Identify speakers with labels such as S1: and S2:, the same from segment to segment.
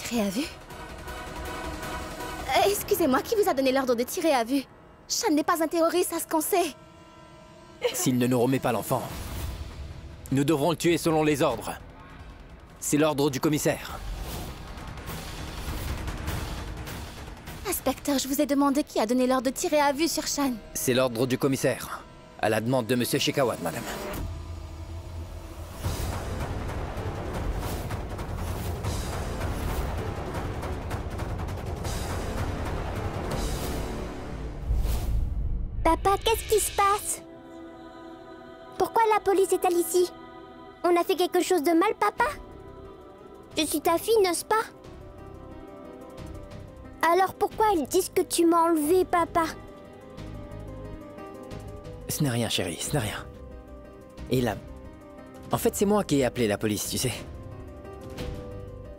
S1: Tirer à vue? Excusez-moi, qui vous a donné l'ordre de tirer à vue? Shan n'est pas un terroriste, à ce qu'on sait.
S2: S'il ne nous remet pas l'enfant, nous devrons le tuer selon les ordres. C'est l'ordre du commissaire.
S1: Inspecteur, je vous ai demandé qui a donné l'ordre de tirer à vue sur Shan.
S2: C'est l'ordre du commissaire, à la demande de Monsieur Shekawat, madame.
S3: Papa, qu'est-ce qui se passe? Pourquoi la police est-elle ici? On a fait quelque chose de mal, papa? Je suis ta fille, n'est-ce pas? Alors pourquoi ils disent que tu m'as enlevé, papa?
S2: Ce n'est rien, chérie, ce n'est rien. Et là... En fait, c'est moi qui ai appelé la police, tu sais.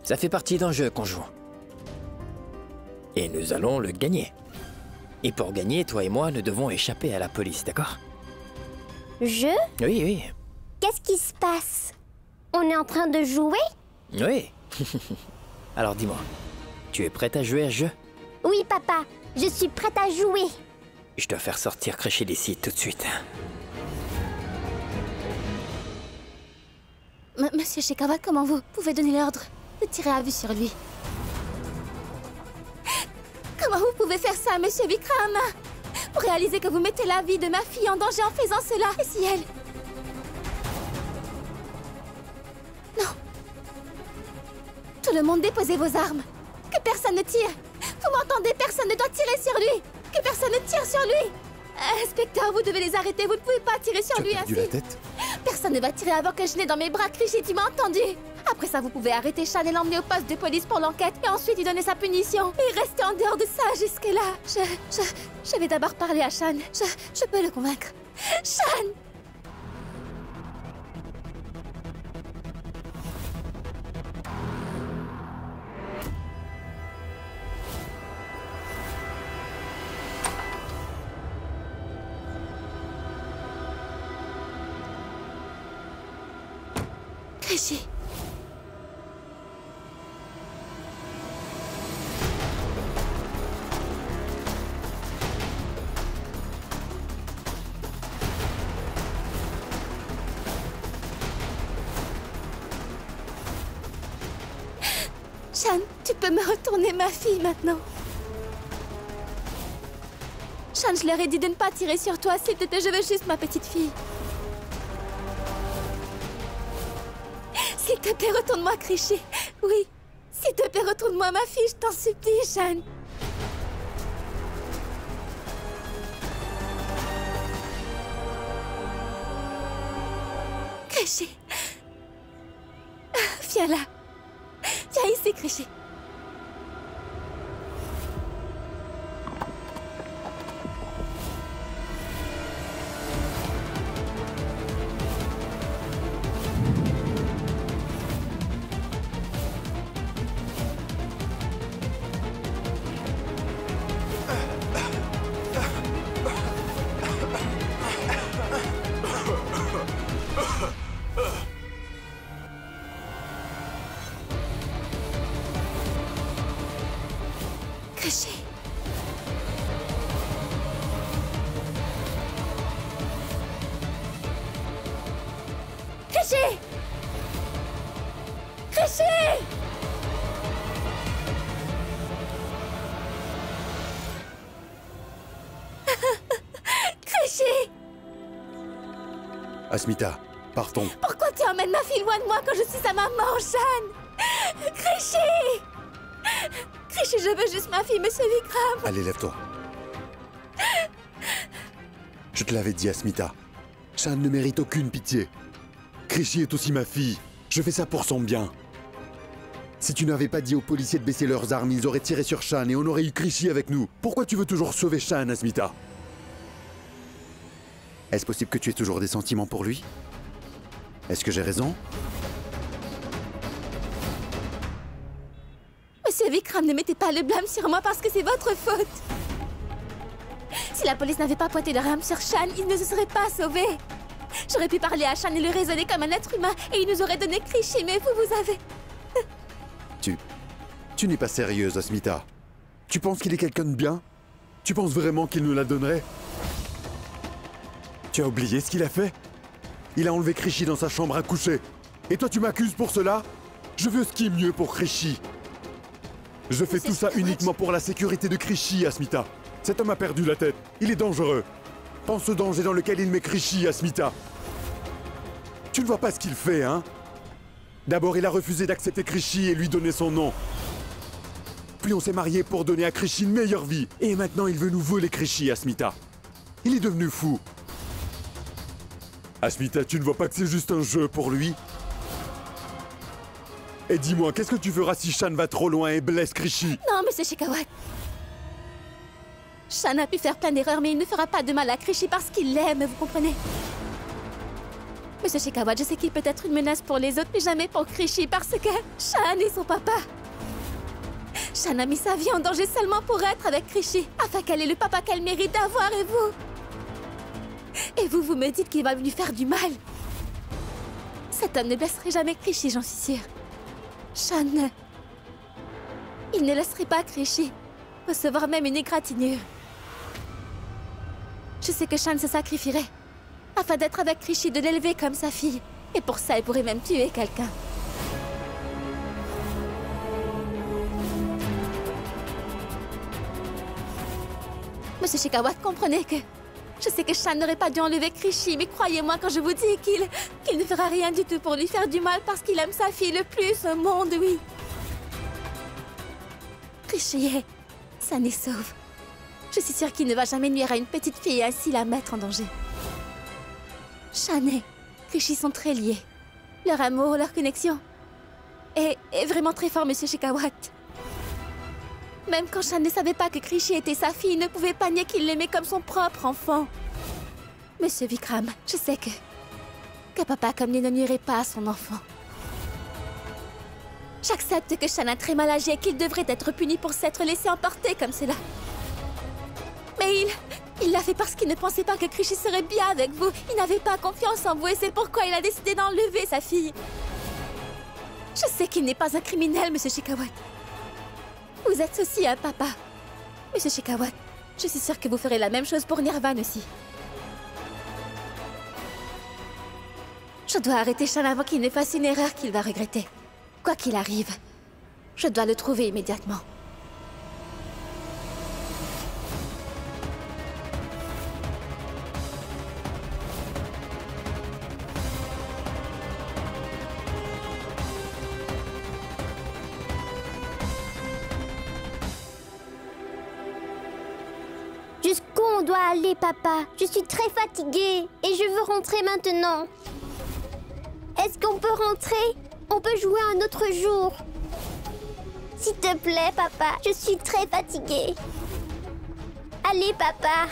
S2: Ça fait partie d'un jeu qu'on joue. Et nous allons le gagner. Et pour gagner, toi et moi, nous devons échapper à la police, d'accord?
S3: Je?
S2: Oui, oui.
S3: Qu'est-ce qui se passe? On est en train de jouer?
S2: Oui. Alors dis-moi, tu es prête à jouer à ce jeu?
S3: Oui, papa, je suis prête à jouer.
S2: Je dois faire sortir Créché d'ici tout de suite.
S1: Monsieur Shekawat, comment vous pouvez donner l'ordre de tirer à vue sur lui? Comment vous pouvez faire ça, Monsieur Vikram? Vous réalisez que vous mettez la vie de ma fille en danger en faisant cela? Et si elle... Non. Tout le monde, déposez vos armes. Que personne ne tire. Vous m'entendez? Personne ne doit tirer sur lui. Que personne ne tire sur lui. Inspecteur, vous devez les arrêter. Vous ne pouvez pas tirer sur lui ainsi.
S4: Tu as perdu la tête?
S1: Personne ne va tirer avant que je n'ai dans mes bras Krishi, tu m'as entendu? Après ça, vous pouvez arrêter Shan et l'emmener au poste de police pour l'enquête et ensuite lui donner sa punition. Et rester en dehors de ça jusque-là. Je vais d'abord parler à Shan. Je peux le convaincre. Shan! Krishi. Shan, tu peux me retourner ma fille maintenant. Shan, je leur ai dit de ne pas tirer sur toi, s'il te plaît, je veux juste ma petite fille. S'il te plaît, retourne-moi, Krishi. Oui, s'il te plaît, retourne-moi ma fille, je t'en supplie, Shan. Krishi. Viens là. Viens ici, Krishi. Krishi. Krishi! Krishi! Krishi!
S4: Asmita, partons.
S1: Pourquoi tu emmènes ma fille loin de moi quand je suis sa maman, Shan? Krishi! Krishi, je veux juste ma fille, Monsieur Vikram.
S4: Allez, lève-toi. Je te l'avais dit, Asmita. Shan ne mérite aucune pitié. Krishi est aussi ma fille. Je fais ça pour son bien. Si tu n'avais pas dit aux policiers de baisser leurs armes, ils auraient tiré sur Shan et on aurait eu Krishi avec nous. Pourquoi tu veux toujours sauver Shan, Asmita? Est-ce possible que tu aies toujours des sentiments pour lui? Est-ce que j'ai raison?
S1: Monsieur Vikram, ne mettez pas le blâme sur moi parce que c'est votre faute. Si la police n'avait pas pointé leur arme sur Shan, il ne se serait pas sauvé. J'aurais pu parler à Shan et le raisonner comme un être humain et il nous aurait donné Krishi, mais vous avez...
S4: Tu Tu n'es pas sérieuse, Asmita. Tu penses qu'il est quelqu'un de bien? Tu penses vraiment qu'il nous la donnerait? Tu as oublié ce qu'il a fait? Il a enlevé Krishy dans sa chambre à coucher. Et toi, tu m'accuses pour cela? Je veux ce qui est mieux pour Krishy. Je fais tout ça uniquement pour la sécurité de Krishy, Asmita. Cet homme a perdu la tête. Il est dangereux. Pense au danger dans lequel il met Krishy, Asmita. Tu ne vois pas ce qu'il fait, hein? D'abord, il a refusé d'accepter Krishy et lui donner son nom. Puis on s'est mariés pour donner à Krishy une meilleure vie. Et maintenant, il veut nous voler Krishy, Asmita. Il est devenu fou. Asmita, tu ne vois pas que c'est juste un jeu pour lui? Et dis-moi, qu'est-ce que tu feras si Shan va trop loin et blesse Krishy?
S1: Non, monsieur Shekhawat. Shan a pu faire plein d'erreurs, mais il ne fera pas de mal à Krishy parce qu'il l'aime, vous comprenez? Monsieur Shekhawat, je sais qu'il peut être une menace pour les autres, mais jamais pour Krishy, parce que Shan est son papa. Shan a mis sa vie en danger seulement pour être avec Krishy, afin qu'elle ait le papa qu'elle mérite d'avoir, et vous? Et vous, vous me dites qu'il va lui faire du mal. Cet homme ne blesserait jamais Krishy, j'en suis sûre. Shan... Il ne laisserait pas Krishy recevoir même une égratignure. Je sais que Shan se sacrifierait afin d'être avec Krishy, de l'élever comme sa fille. Et pour ça, il pourrait même tuer quelqu'un. Monsieur Shekhawat, comprenez que... Je sais que Shan n'aurait pas dû enlever Krishy, mais croyez-moi quand je vous dis qu'il ne fera rien du tout pour lui faire du mal parce qu'il aime sa fille le plus au monde, oui. Krishy est saine et sauve. Je suis sûre qu'il ne va jamais nuire à une petite fille et ainsi la mettre en danger. Shan et Krishy sont très liés. Leur amour, leur connexion est vraiment très fort, monsieur Shekhawat. Même quand Shan ne savait pas que Krishy était sa fille, il ne pouvait pas nier qu'il l'aimait comme son propre enfant. Monsieur Vikram, je sais que papa comme lui ne nuirait pas à son enfant. J'accepte que Shan a très mal agi et qu'il devrait être puni pour s'être laissé emporter comme cela. Mais il l'a fait parce qu'il ne pensait pas que Krishy serait bien avec vous. Il n'avait pas confiance en vous et c'est pourquoi il a décidé d'enlever sa fille. Je sais qu'il n'est pas un criminel, monsieur Shekhawat. Vous êtes aussi un papa. Monsieur Shekhawat, je suis sûre que vous ferez la même chose pour Nirvan aussi. Je dois arrêter Shan avant qu'il ne fasse une erreur qu'il va regretter. Quoi qu'il arrive, je dois le trouver immédiatement.
S3: Jusqu'où on doit aller, papa? Je suis très fatiguée et je veux rentrer maintenant. Est-ce qu'on peut rentrer? On peut jouer un autre jour. S'il te plaît, papa, je suis très fatiguée. Allez, papa.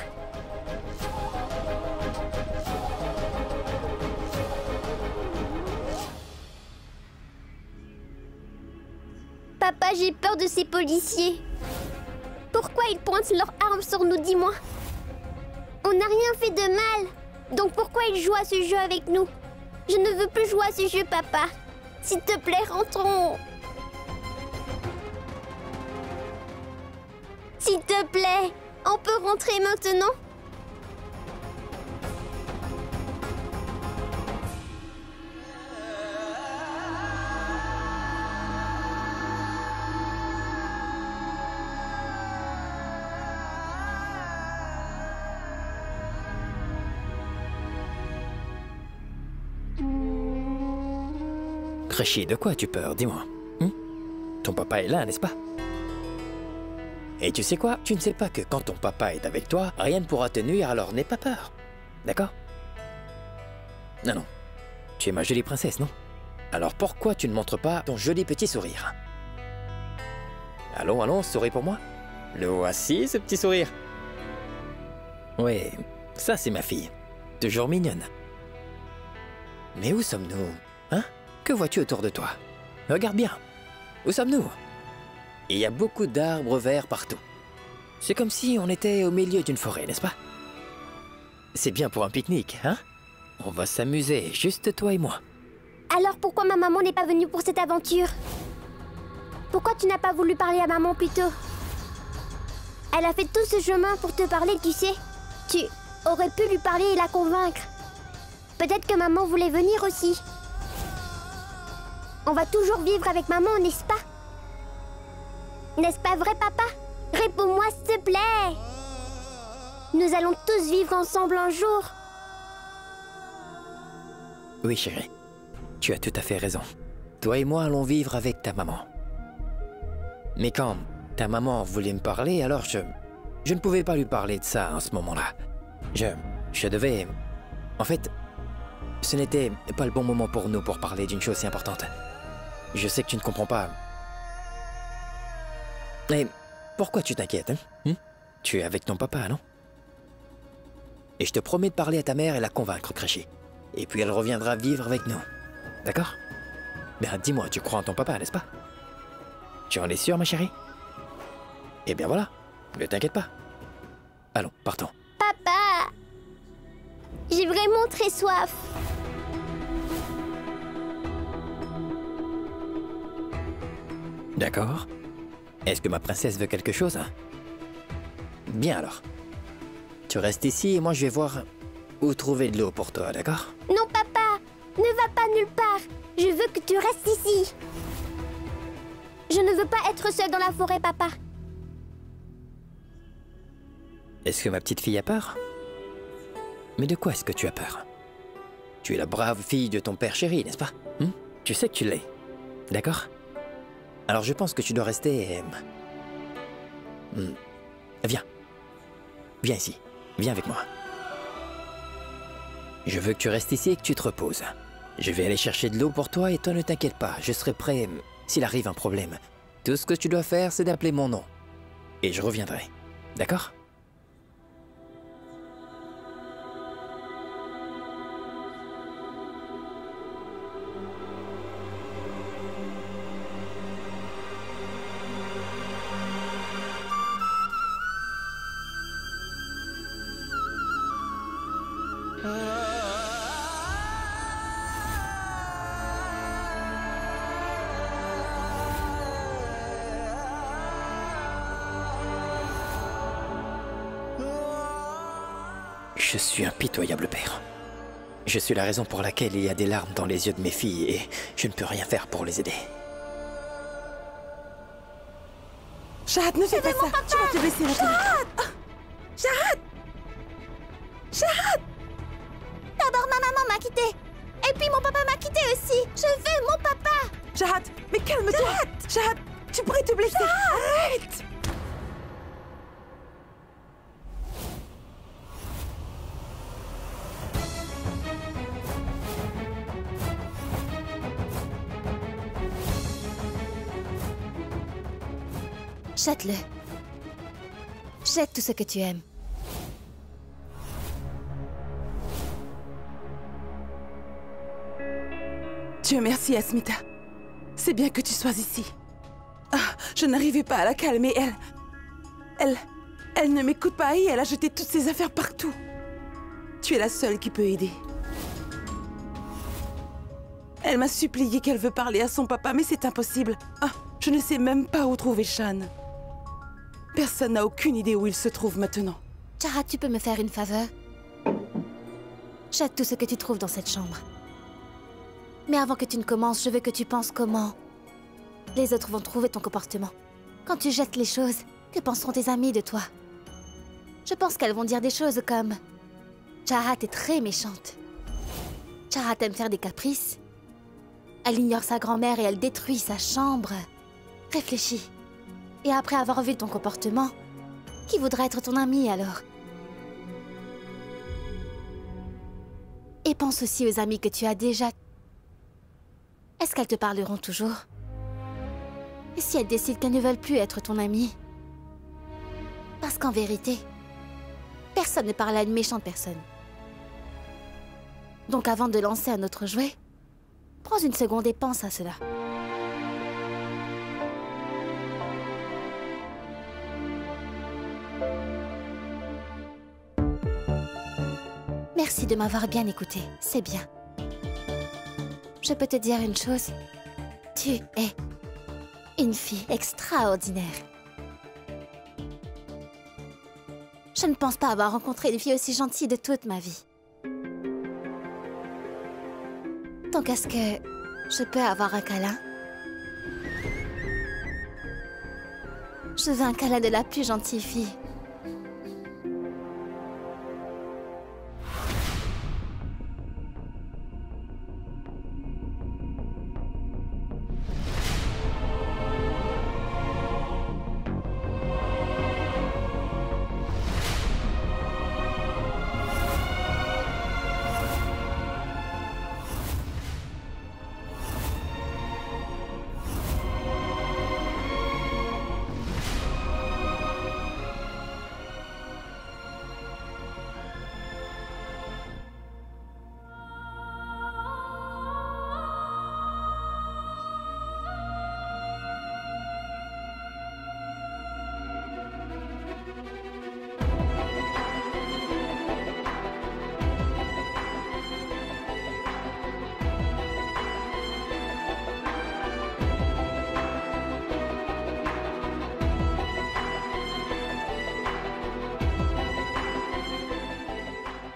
S3: Papa, j'ai peur de ces policiers. Pourquoi ils pointent leurs armes sur nous, dis-moi? On n'a rien fait de mal. Donc pourquoi ils jouent à ce jeu avec nous? Je ne veux plus jouer à ce jeu, papa. S'il te plaît, rentrons. S'il te plaît, on peut rentrer maintenant?
S2: Krishy, de quoi as-tu peur? Dis-moi. Ton papa est là, n'est-ce pas? Et tu sais quoi? Tu ne sais pas que quand ton papa est avec toi, rien ne pourra te nuire, alors n'aie pas peur. D'accord? Non, non. Tu es ma jolie princesse, non? Alors pourquoi tu ne montres pas ton joli petit sourire? Allons, allons, souris pour moi. Le voici, ce petit sourire. Oui, ça c'est ma fille. Toujours mignonne. Mais où sommes-nous? Hein? Que vois-tu autour de toi? Regarde bien. Où sommes-nous? Il y a beaucoup d'arbres verts partout. C'est comme si on était au milieu d'une forêt, n'est-ce pas? C'est bien pour un pique-nique, hein? On va s'amuser, juste toi et moi.
S3: Alors pourquoi ma maman n'est pas venue pour cette aventure? Pourquoi tu n'as pas voulu parler à maman plus tôt? Elle a fait tout ce chemin pour te parler, tu sais. Tu aurais pu lui parler et la convaincre. Peut-être que maman voulait venir aussi. On va toujours vivre avec maman, n'est-ce pas? N'est-ce pas vrai, papa? Réponds-moi, s'il te plaît. Nous allons tous vivre ensemble un jour.
S2: Oui, chérie. Tu as tout à fait raison. Toi et moi allons vivre avec ta maman. Mais quand ta maman voulait me parler, alors je ne pouvais pas lui parler de ça en ce moment-là. Je devais... En fait, ce n'était pas le bon moment pour nous pour parler d'une chose si importante. Je sais que tu ne comprends pas. Mais pourquoi tu t'inquiètes, hein? Tu es avec ton papa, non? Et je te promets de parler à ta mère et la convaincre, Créchy. Et puis elle reviendra vivre avec nous. D'accord? Ben dis-moi, tu crois en ton papa, n'est-ce pas? Tu en es sûre, ma chérie? Eh bien voilà, ne t'inquiète pas. Allons, partons.
S3: Papa, j'ai vraiment très soif.
S2: D'accord. Est-ce que ma princesse veut quelque chose, hein? Bien alors. Tu restes ici et moi je vais voir où trouver de l'eau pour toi, d'accord?
S3: Non, papa, ne va pas nulle part. Je veux que tu restes ici. Je ne veux pas être seule dans la forêt, papa.
S2: Est-ce que ma petite fille a peur? Mais de quoi est-ce que tu as peur? Tu es la brave fille de ton père chéri, n'est-ce pas? Tu sais que tu l'es, d'accord? Alors je pense que tu dois rester... Viens. Viens ici. Viens avec moi. Je veux que tu restes ici et que tu te reposes. Je vais aller chercher de l'eau pour toi et toi ne t'inquiète pas, je serai prêt s'il arrive un problème. Tout ce que tu dois faire, c'est d'appeler mon nom. Et je reviendrai. D'accord? Je suis un pitoyable père. Je suis la raison pour laquelle il y a des larmes dans les yeux de mes filles et je ne peux rien faire pour les aider.
S5: Shahad, ne fais pas ça. Tu vas te blesser maintenant.
S1: Shahad! Shahad! D'abord, ma maman m'a quitté. Et puis mon papa m'a quitté aussi. Je veux mon papa.
S5: Shahad, mais calme-toi. Shahad, tu pourrais te blesser. Arrête!
S1: Jette-le. Jette tout ce que tu aimes.
S5: Dieu merci, Asmita. C'est bien que tu sois ici. Ah, je n'arrivais pas à la calmer. Elle ne m'écoute pas et elle a jeté toutes ses affaires partout. Tu es la seule qui peut aider. Elle m'a supplié qu'elle veut parler à son papa, mais c'est impossible. Ah, je ne sais même pas où trouver Shan. Personne n'a aucune idée où il se trouve maintenant.
S1: Shahad, tu peux me faire une faveur? Jette tout ce que tu trouves dans cette chambre. Mais avant que tu ne commences, je veux que tu penses comment les autres vont trouver ton comportement. Quand tu jettes les choses, que penseront tes amis de toi? Je pense qu'elles vont dire des choses comme Shahad est très méchante. Shahad aime faire des caprices. Elle ignore sa grand-mère et elle détruit sa chambre. Réfléchis. Et après avoir vu ton comportement, qui voudra être ton ami alors? Et pense aussi aux amis que tu as déjà. Est-ce qu'elles te parleront toujours? Et si elles décident qu'elles ne veulent plus être ton amie? Parce qu'en vérité, personne ne parle à une méchante personne. Donc avant de lancer un autre jouet, prends une seconde et pense à cela. Merci de m'avoir bien écouté, c'est bien. Je peux te dire une chose? Tu es Une fille extraordinaire. Je ne pense pas avoir rencontré une fille aussi gentille de toute ma vie. Donc est-ce que je peux avoir un câlin? Je veux un câlin de la plus gentille fille.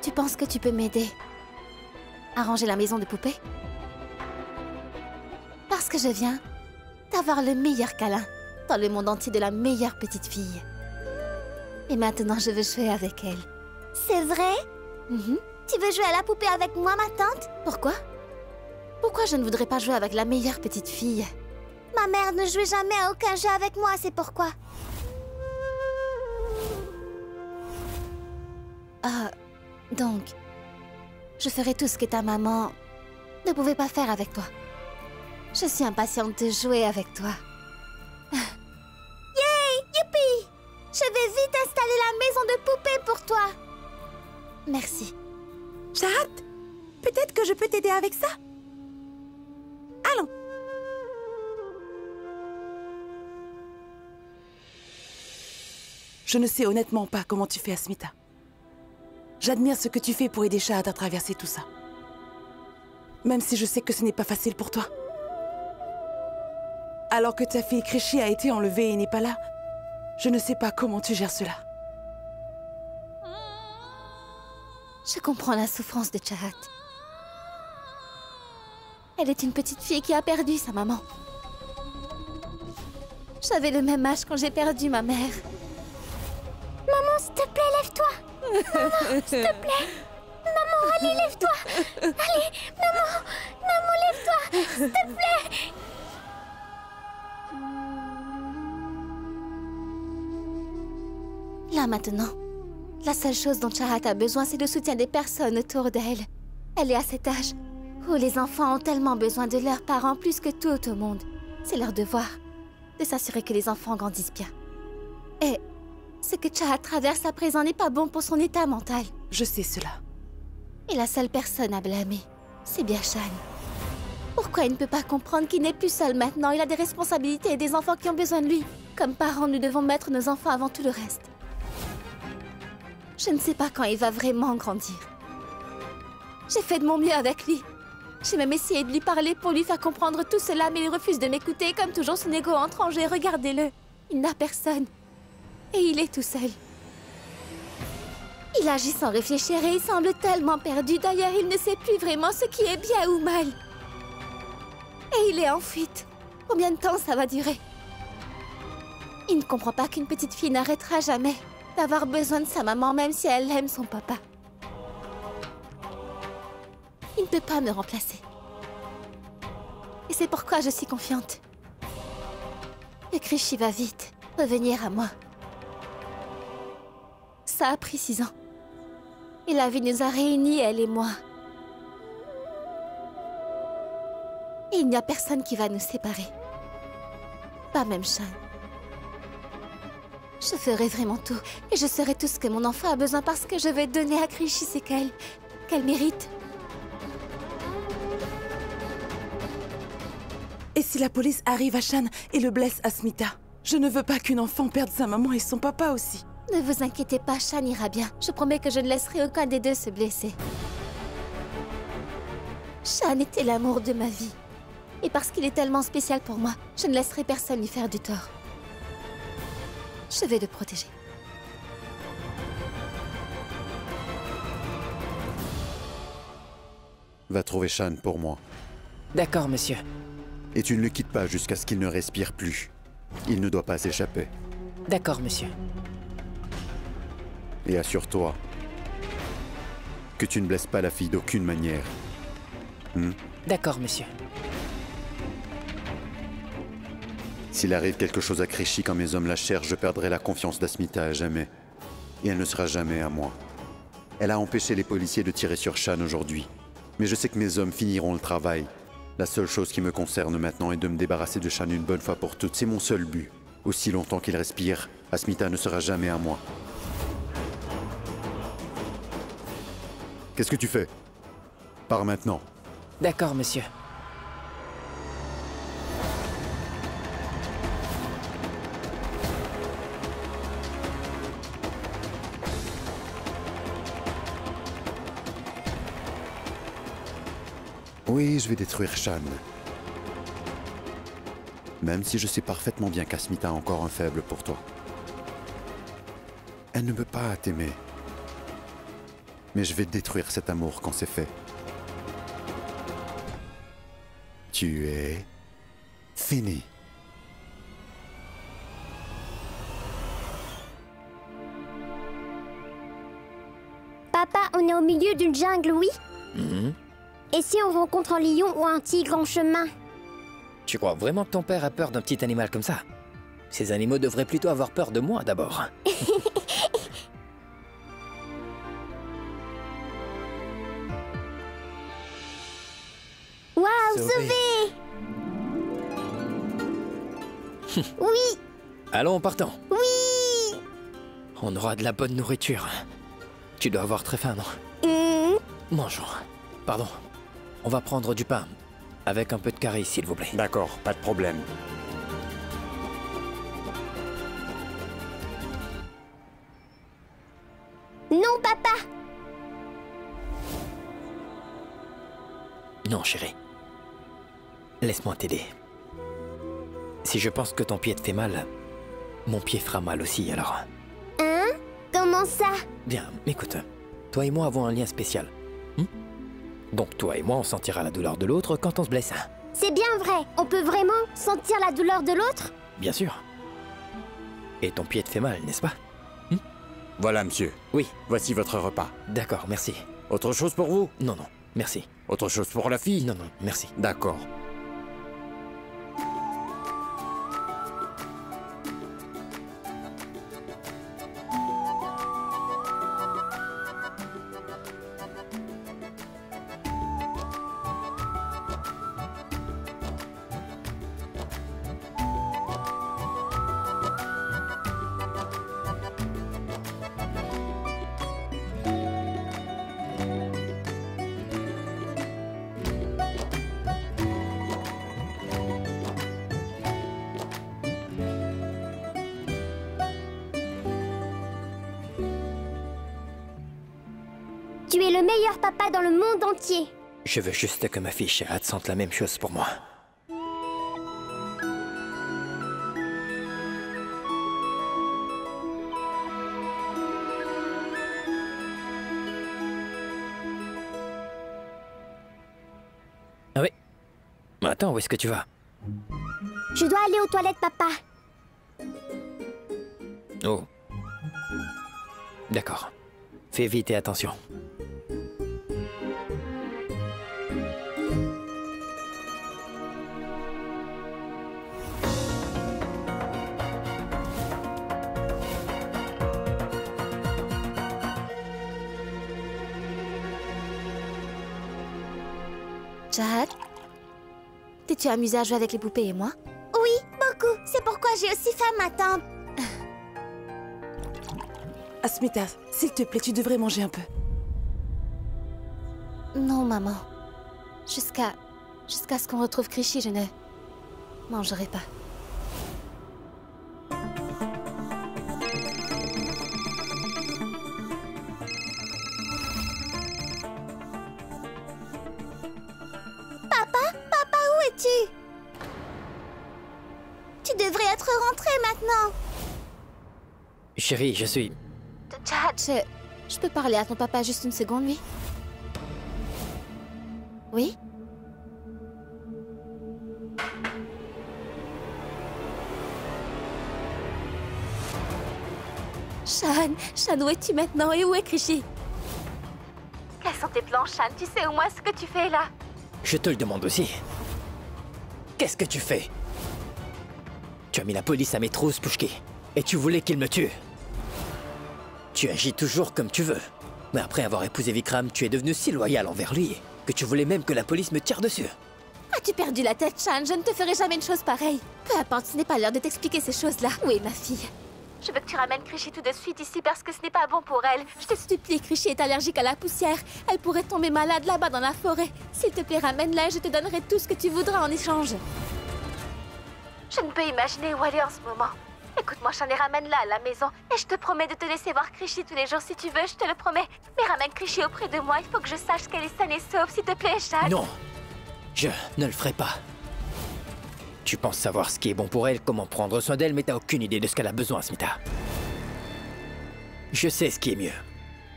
S1: Tu penses que tu peux m'aider à ranger la maison de poupées? Parce que je viens d'avoir le meilleur câlin dans le monde entier de la meilleure petite fille. Et maintenant, je veux jouer avec elle.
S3: C'est vrai? Tu veux jouer à la poupée avec moi, ma tante?
S1: Pourquoi? Pourquoi je ne voudrais pas jouer avec la meilleure petite fille?
S3: Ma mère ne jouait jamais à aucun jeu avec moi, c'est pourquoi.
S1: Donc, je ferai tout ce que ta maman ne pouvait pas faire avec toi. Je suis impatiente de jouer avec toi.
S3: Yay! Youpi! Je vais vite installer la maison de poupée pour toi.
S1: Merci.
S5: Chahat, peut-être que je peux t'aider avec ça? Allons. Je ne sais honnêtement pas comment tu fais, Asmita. J'admire ce que tu fais pour aider Chahat à traverser tout ça. Même si je sais que ce n'est pas facile pour toi. Alors que ta fille Krishi a été enlevée et n'est pas là, je ne sais pas comment tu gères cela.
S1: Je comprends la souffrance de Chahat. Elle est une petite fille qui a perdu sa maman. J'avais le même âge quand j'ai perdu ma mère.
S3: Maman, s'il te plaît, lève-toi. Maman, s'il te plaît. Maman, allez, lève-toi. Allez, maman, lève-toi, s'il te plaît.
S1: Là maintenant, la seule chose dont Chahat a besoin, c'est le soutien des personnes autour d'elle. Elle est à cet âge où les enfants ont tellement besoin de leurs parents plus que tout au monde. C'est leur devoir de s'assurer que les enfants grandissent bien. Et ce que Chahat traverse à présent n'est pas bon pour son état mental.
S5: Je sais cela.
S1: Et la seule personne à blâmer, c'est bien Shan. Pourquoi il ne peut pas comprendre qu'il n'est plus seul maintenant? Il a des responsabilités et des enfants qui ont besoin de lui. Comme parents, nous devons mettre nos enfants avant tout le reste. Je ne sais pas quand il va vraiment grandir. J'ai fait de mon mieux avec lui. J'ai même essayé de lui parler pour lui faire comprendre tout cela, mais il refuse de m'écouter. Comme toujours, son ego entre en jeu. Regardez-le. Il n'a personne. Et il est tout seul. Il agit sans réfléchir et il semble tellement perdu. D'ailleurs, il ne sait plus vraiment ce qui est bien ou mal. Et il est en fuite. Combien de temps ça va durer? Il ne comprend pas qu'une petite fille n'arrêtera jamais d'avoir besoin de sa maman, même si elle aime son papa. Il ne peut pas me remplacer. Et c'est pourquoi je suis confiante que Krishi va vite revenir à moi. Ça a pris 6 ans. Et la vie nous a réunis, elle et moi. Et il n'y a personne qui va nous séparer. Pas même Shan. Je ferai vraiment tout. Et je serai tout ce que mon enfant a besoin parce que je vais donner à Krishi ce qu'elle mérite.
S5: Et si la police arrive à Shan et le blesse Asmita? Je ne veux pas qu'une enfant perde sa maman et son papa aussi.
S1: Ne vous inquiétez pas, Shan ira bien. Je promets que je ne laisserai aucun des deux se blesser. Shan était l'amour de ma vie. Et parce qu'il est tellement spécial pour moi, je ne laisserai personne lui faire du tort. Je vais le protéger.
S4: Va trouver Shan pour moi.
S2: D'accord, monsieur.
S4: Et tu ne le quittes pas jusqu'à ce qu'il ne respire plus. Il ne doit pas s'échapper.
S2: D'accord, monsieur.
S4: Et assure-toi que tu ne blesses pas la fille d'aucune manière.
S2: D'accord, monsieur.
S4: S'il arrive quelque chose à Krishi quand mes hommes la cherchent, je perdrai la confiance d'Asmita à jamais. Et elle ne sera jamais à moi. Elle a empêché les policiers de tirer sur Shan aujourd'hui. Mais je sais que mes hommes finiront le travail. La seule chose qui me concerne maintenant est de me débarrasser de Shan une bonne fois pour toutes. C'est mon seul but. Aussi longtemps qu'il respire, Asmita ne sera jamais à moi. Qu'est-ce que tu fais? Pars maintenant.
S2: D'accord, monsieur.
S4: Oui, je vais détruire Shan. Même si je sais parfaitement bien qu'Asmita a encore un faible pour toi. Elle ne peut pas t'aimer. Mais je vais détruire cet amour quand c'est fait. Tu es fini.
S3: Papa, on est au milieu d'une jungle, oui? Et si on rencontre un lion ou un tigre en chemin?
S2: Tu crois vraiment que ton père a peur d'un petit animal comme ça? Ces animaux devraient plutôt avoir peur de moi d'abord.
S3: Waouh, sauvé! Oui,
S2: Allons, partons.
S3: oui!
S2: On aura de la bonne nourriture. Tu dois avoir très faim, non? Mangeons. Pardon. On va prendre du pain. Avec un peu de curry, s'il vous plaît.
S6: D'accord, pas de problème.
S3: Non, papa!
S2: Non, chérie. Laisse-moi t'aider. Si je pense que ton pied te fait mal, mon pied fera mal aussi, alors.
S3: Hein? Comment ça?
S2: Bien, écoute. Toi et moi avons un lien spécial. Donc toi et moi, on sentira la douleur de l'autre quand on se blesse.
S3: C'est bien vrai. On peut vraiment sentir la douleur de l'autre?
S2: Bien sûr. Et ton pied te fait mal, n'est-ce pas?
S6: Voilà, monsieur.
S2: Oui.
S6: Voici votre repas.
S2: D'accord, merci.
S6: Autre chose pour vous?
S2: Non, non, merci.
S6: Autre chose pour la fille?
S2: Non, non, merci.
S6: D'accord.
S3: Tu es le meilleur papa dans le monde entier.
S2: Je veux juste que ma fille Sherat sente la même chose pour moi. Ah oui. Attends, où est-ce que tu vas?
S3: Je dois aller aux toilettes, papa.
S2: Oh. D'accord. Fais vite et attention.
S1: Jack, t'es-tu amusé à jouer avec les poupées et moi?
S3: Oui, beaucoup. C'est pourquoi j'ai aussi faim, ma tante.
S5: Asmita, s'il te plaît, tu devrais manger un peu.
S1: Non, maman. Jusqu'à ce qu'on retrouve Krishi, je ne mangerai pas.
S3: Papa, où es-tu? fais-tu? Tu devrais être rentré maintenant.
S2: Chérie, je suis...
S1: Chad, je peux parler à ton papa juste une seconde, oui? Oui? Shan, où es-tu maintenant et où est Krishy? Quels sont tes plans, Shan? Tu sais au moins ce que tu fais là?
S2: Je te le demande aussi. Qu'est-ce que tu fais? Tu as mis la police à mes trousses, Pushki. Et tu voulais qu'il me tue. Tu agis toujours comme tu veux. Mais après avoir épousé Vikram, tu es devenu si loyal envers lui que tu voulais même que la police me tire dessus.
S1: As-tu perdu la tête, Shan? Je ne te ferai jamais une chose pareille. Peu importe, ce n'est pas l'heure de t'expliquer ces choses-là. Oui, ma fille. Je veux que tu ramènes Krishy tout de suite ici parce que ce n'est pas bon pour elle. Je te supplie, Krishy est allergique à la poussière. Elle pourrait tomber malade là-bas dans la forêt. S'il te plaît, ramène-la et je te donnerai tout ce que tu voudras en échange. Je ne peux imaginer où elle est en ce moment. Écoute-moi, Shan, et ramène-la à la maison. Et je te promets de te laisser voir Krishy tous les jours si tu veux, je te le promets. Mais ramène Krishy auprès de moi, il faut que je sache qu'elle est saine et sauve, s'il te plaît, Shan.
S2: Non, je ne le ferai pas. Tu penses savoir ce qui est bon pour elle, comment prendre soin d'elle, mais t'as aucune idée de ce qu'elle a besoin, Smita. Je sais ce qui est mieux.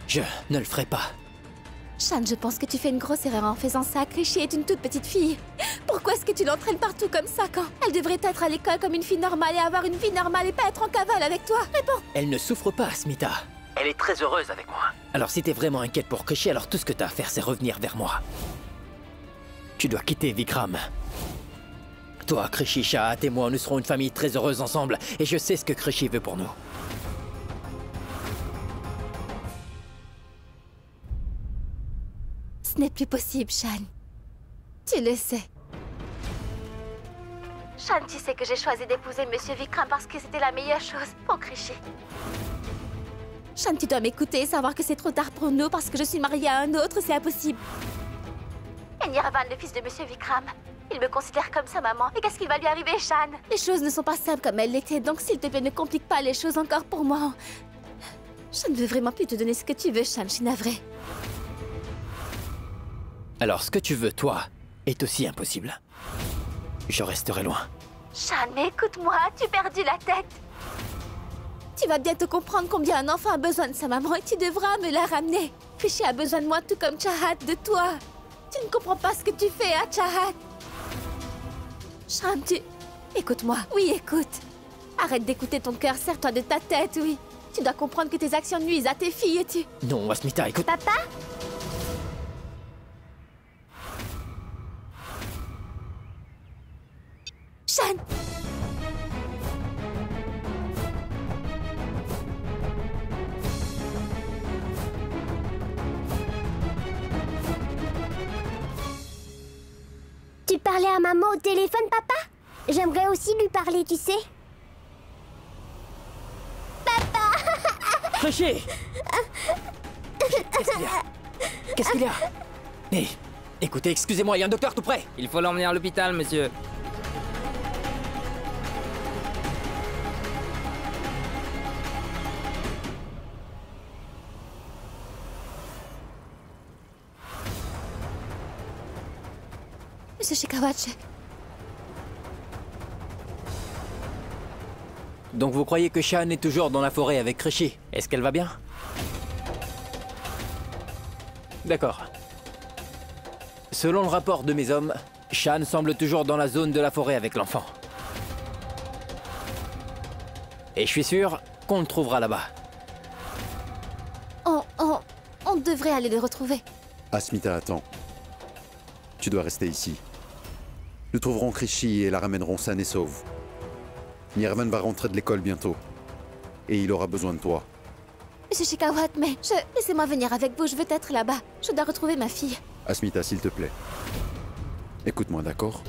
S2: Je ne le ferai pas.
S1: Shan, je pense que tu fais une grosse erreur en faisant ça. Krishy est une toute petite fille. Pourquoi est-ce que tu l'entraînes partout comme ça quand elle devrait être à l'école comme une fille normale et avoir une vie normale et pas être en cavale avec toi? Réponds!
S2: Elle ne souffre pas, Smita. Elle est très heureuse avec moi. Alors si t'es vraiment inquiète pour Krishy, alors tout ce que t'as à faire, c'est revenir vers moi. Tu dois quitter Vikram. Toi, Krishy, Chahat et moi, nous serons une famille très heureuse ensemble. Et je sais ce que Krishy veut pour nous.
S1: Ce n'est plus possible, Shan. Tu le sais. Shan, tu sais que j'ai choisi d'épouser Monsieur Vikram parce que c'était la meilleure chose pour Krishy. Shan, tu dois m'écouter et savoir que c'est trop tard pour nous parce que je suis mariée à un autre, c'est impossible. Et Nirvan, le fils de Monsieur Vikram, il me considère comme sa maman. Et qu'est-ce qui va lui arriver, Shan? Les choses ne sont pas simples comme elles l'étaient, donc s'il te plaît, ne complique pas les choses encore pour moi. Je ne veux vraiment plus te donner ce que tu veux, Shan, je suis navrée.
S2: Alors ce que tu veux, toi, est aussi impossible. Je resterai loin.
S1: Shan, mais écoute-moi, tu perdu la tête. Tu vas bientôt comprendre combien un enfant a besoin de sa maman et tu devras me la ramener. Krishy a besoin de moi tout comme Chahat de toi. Tu ne comprends pas ce que tu fais, hein, Chahat? Shan, tu... Écoute-moi, oui, écoute. Arrête d'écouter ton cœur, serre-toi de ta tête, oui. Tu dois comprendre que tes actions nuisent à tes filles et tu...
S2: Non, Asmita, écoute...
S3: Papa?
S1: Shan!
S3: Tu parlais à maman au téléphone, papa? J'aimerais aussi lui parler, tu sais.
S2: Krishy! Qu'est-ce qu'il y a? Qu'est-ce qu'il y a? Mais... Écoutez, excusez-moi, il y a un docteur tout près.
S7: Il faut l'emmener à l'hôpital, monsieur.
S1: Monsieur Shekhawat,
S2: Donc vous croyez que Shan est toujours dans la forêt avec Krishy? Est-ce qu'elle va bien? D'accord. Selon le rapport de mes hommes, Shan semble toujours dans la zone de la forêt avec l'enfant. Et je suis sûr qu'on le trouvera là-bas.
S1: on devrait aller le retrouver.
S4: Asmita, attends. Tu dois rester ici. Nous trouverons Krishy et la ramènerons saine et sauve. Nirvan va rentrer de l'école bientôt. Et il aura besoin de toi.
S1: Monsieur Shekhawat, mais laissez-moi venir avec vous, je veux être là-bas. Je dois retrouver ma fille.
S4: Asmita, s'il te plaît. Écoute-moi, d'accord?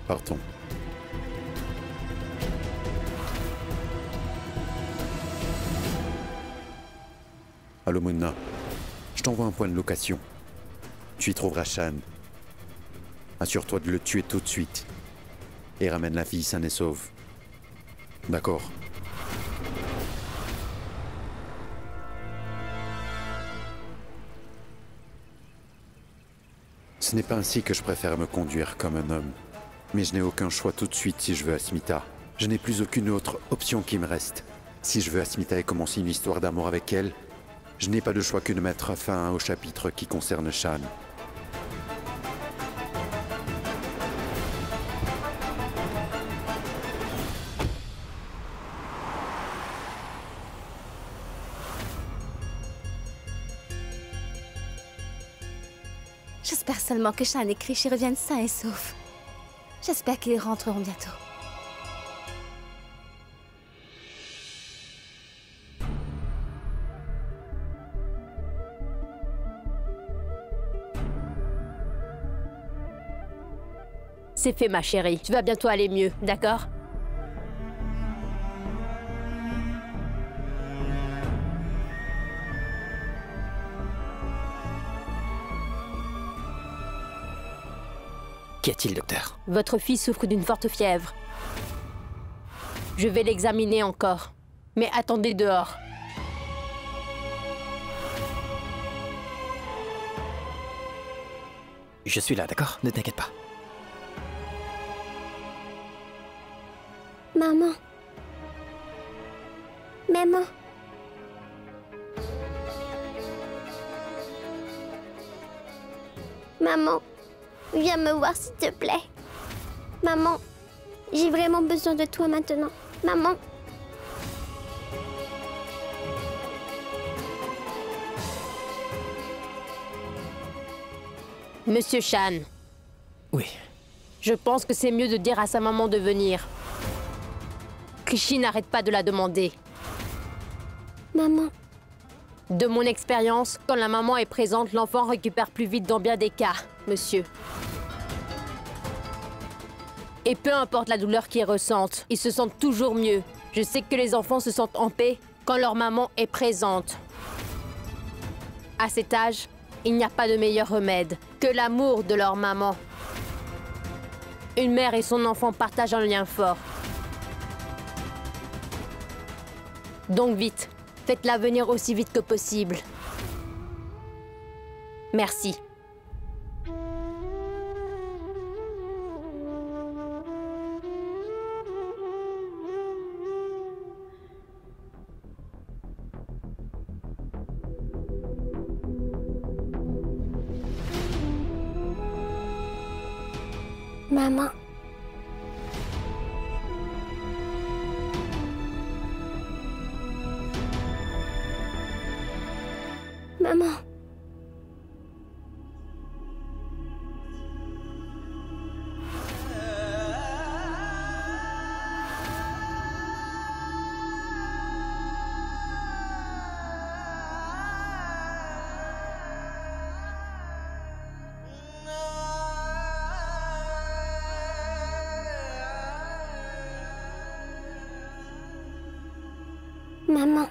S4: Partons. Allô, Munna. Je t'envoie un point de location. Tu y trouveras Shan. Assure-toi de le tuer tout de suite. Et ramène la fille saine et sauve. D'accord. Ce n'est pas ainsi que je préfère me conduire comme un homme. Mais je n'ai aucun choix tout de suite si je veux Asmita. Je n'ai plus aucune autre option qui me reste. Si je veux Asmita et commencer une histoire d'amour avec elle, je n'ai pas de choix que de mettre fin au chapitre qui concerne Shan.
S1: J'espère seulement que Shan et Krishi reviennent sains et saufs. J'espère qu'ils rentreront bientôt.
S8: C'est fait, ma chérie. Tu vas bientôt aller mieux, d'accord?
S2: Qu'y a-t-il, docteur?
S8: Votre fille souffre d'une forte fièvre. Je vais l'examiner encore. Mais attendez dehors.
S2: Je suis là, d'accord? Ne t'inquiète pas.
S3: Maman. Maman. Maman, viens me voir s'il te plaît. Maman, j'ai vraiment besoin de toi maintenant. Maman.
S8: Monsieur Shan,
S2: Oui.
S8: je pense que c'est mieux de dire à sa maman de venir. Krishi n'arrête pas de la demander.
S3: Maman.
S8: De mon expérience, quand la maman est présente, l'enfant récupère plus vite dans bien des cas, monsieur. Et peu importe la douleur qu'ils ressentent, ils se sentent toujours mieux. Je sais que les enfants se sentent en paix quand leur maman est présente. À cet âge, il n'y a pas de meilleur remède que l'amour de leur maman. Une mère et son enfant partagent un lien fort. Donc vite, faites-la venir aussi vite que possible. Merci.
S3: Maman. Maman. Maman.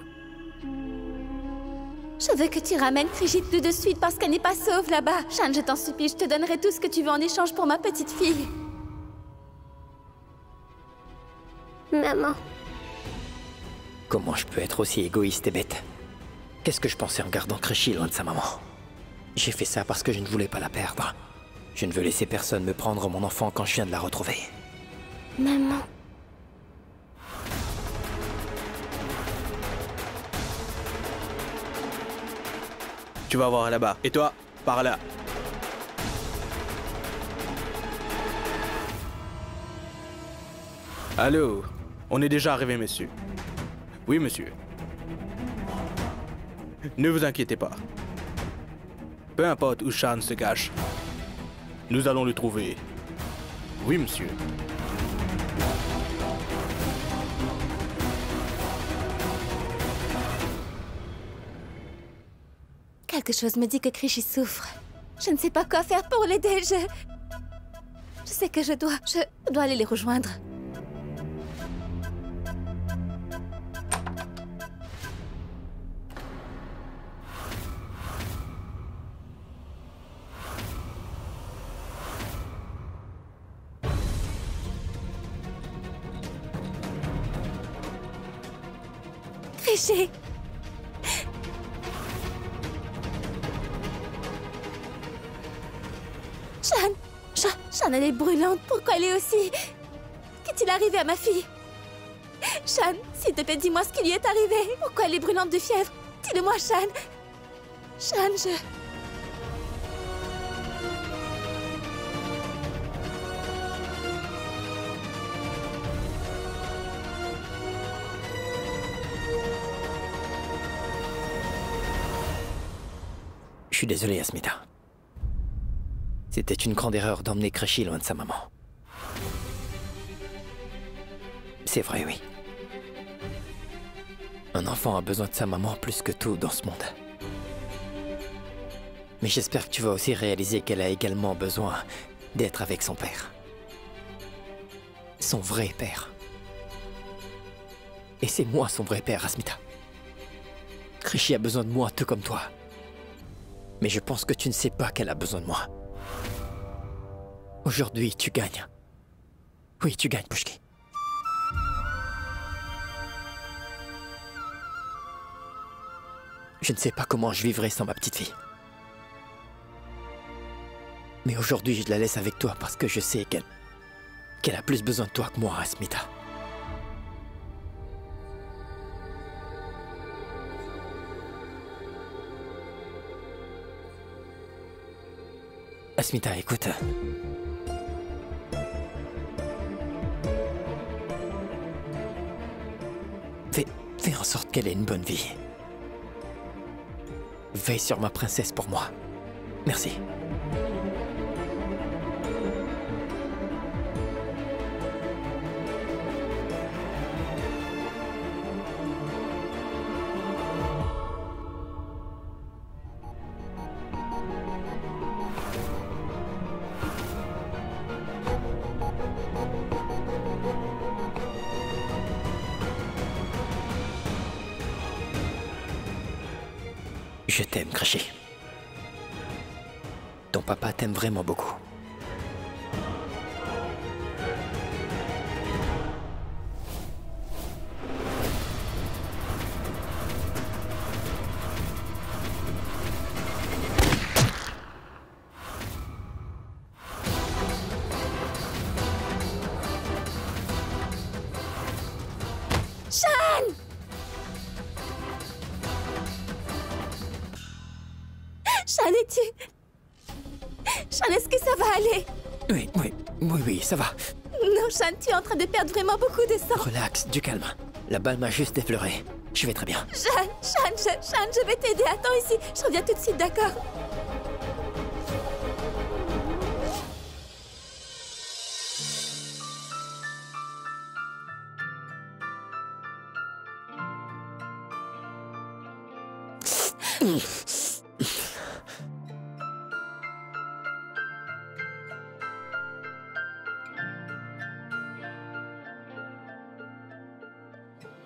S1: Je veux que tu ramènes Krishi tout de suite parce qu'elle n'est pas sauve là-bas. Shan, je t'en supplie, je te donnerai tout ce que tu veux en échange pour ma petite fille.
S3: Maman.
S2: Comment je peux être aussi égoïste et bête? Qu'est-ce que je pensais en gardant Krishi loin de sa maman? J'ai fait ça parce que je ne voulais pas la perdre. Je ne veux laisser personne me prendre mon enfant quand je viens de la retrouver.
S3: Maman.
S9: Tu vas voir là-bas. Et toi, par là. Allô? On est déjà arrivé, monsieur. Oui, monsieur. Ne vous inquiétez pas. Peu importe où Shan se cache, nous allons le trouver. Oui, monsieur.
S1: Quelque chose me dit que Krishi souffre. Je ne sais pas quoi faire pour l'aider. Je sais que je dois aller les rejoindre. Krishi! Shan, elle est brûlante. Pourquoi elle est aussi... Qu'est-il arrivé à ma fille? Shan, s'il te plaît, dis-moi ce qui lui est arrivé. Pourquoi elle est brûlante de fièvre? Dis-le-moi, Shan. Shan,
S2: Je suis désolé, Asmita. C'était une grande erreur d'emmener Krishy loin de sa maman. C'est vrai, oui. Un enfant a besoin de sa maman plus que tout dans ce monde. Mais j'espère que tu vas aussi réaliser qu'elle a également besoin d'être avec son père. Son vrai père. Et c'est moi son vrai père, Asmita. Krishy a besoin de moi tout comme toi. Mais je pense que tu ne sais pas qu'elle a besoin de moi. Aujourd'hui, tu gagnes. Oui, tu gagnes, Pushki. Je ne sais pas comment je vivrai sans ma petite fille. Mais aujourd'hui, je la laisse avec toi parce que je sais qu'elle a plus besoin de toi que moi, Asmita. Asmita, écoute. Fais en sorte qu'elle ait une bonne vie. Veille sur ma princesse pour moi. Merci. Je t'aime, Krishy. Ton papa t'aime vraiment beaucoup.
S1: Shan, es-tu... Shan, est-ce que ça va aller?
S2: Oui, ça va.
S1: Non, Shan, tu es en train de perdre vraiment beaucoup de sang.
S2: Relax, du calme. La balle m'a juste effleuré. Je vais très bien.
S1: Shan, je vais t'aider. Attends ici. Je reviens tout de suite, d'accord?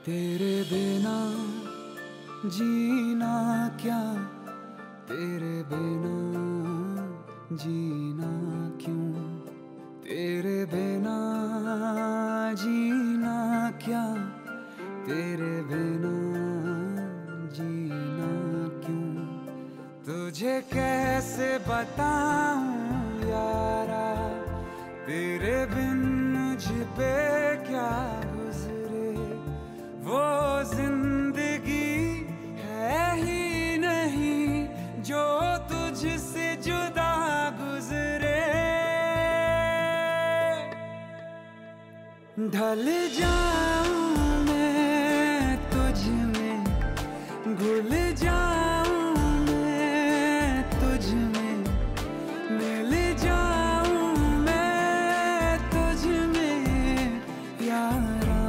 S10: तेरे बिना जीना क्या, तेरे बिना जीना क्यों, तेरे बिना जीना क्या, तेरे बिना जीना क्यों, तुझे कैसे बताऊं यारा, तेरे बिन मुझ पे क्या वो जिंदगी है ही नहीं जो तुझसे जुदा गुजरे। ढल जाऊं मैं तुझ में, घुल जाऊं मैं तुझ में, मिल जाऊं मैं तुझ में यारा।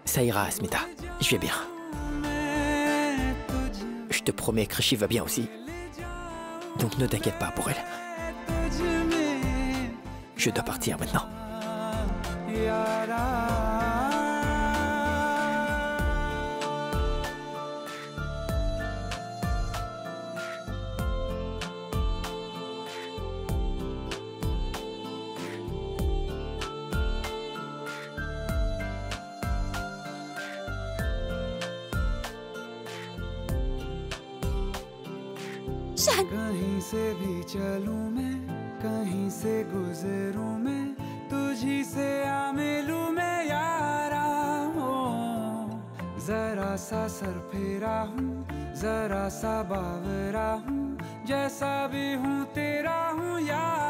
S2: Ça ira, Asmita. Je vais bien. Je te promets que Krishy va bien aussi. Donc ne t'inquiète pas pour elle. Je dois partir maintenant.
S1: Shan.
S10: कहीं से भी चलूं मैं, कहीं से गुजरूं मैं, तुझी से आ मिलूं मैं यारा हो। जरा सा सर फेरा हूँ, जरा सा बावरा हूँ, जैसा भी हूँ तेरा हूँ यार।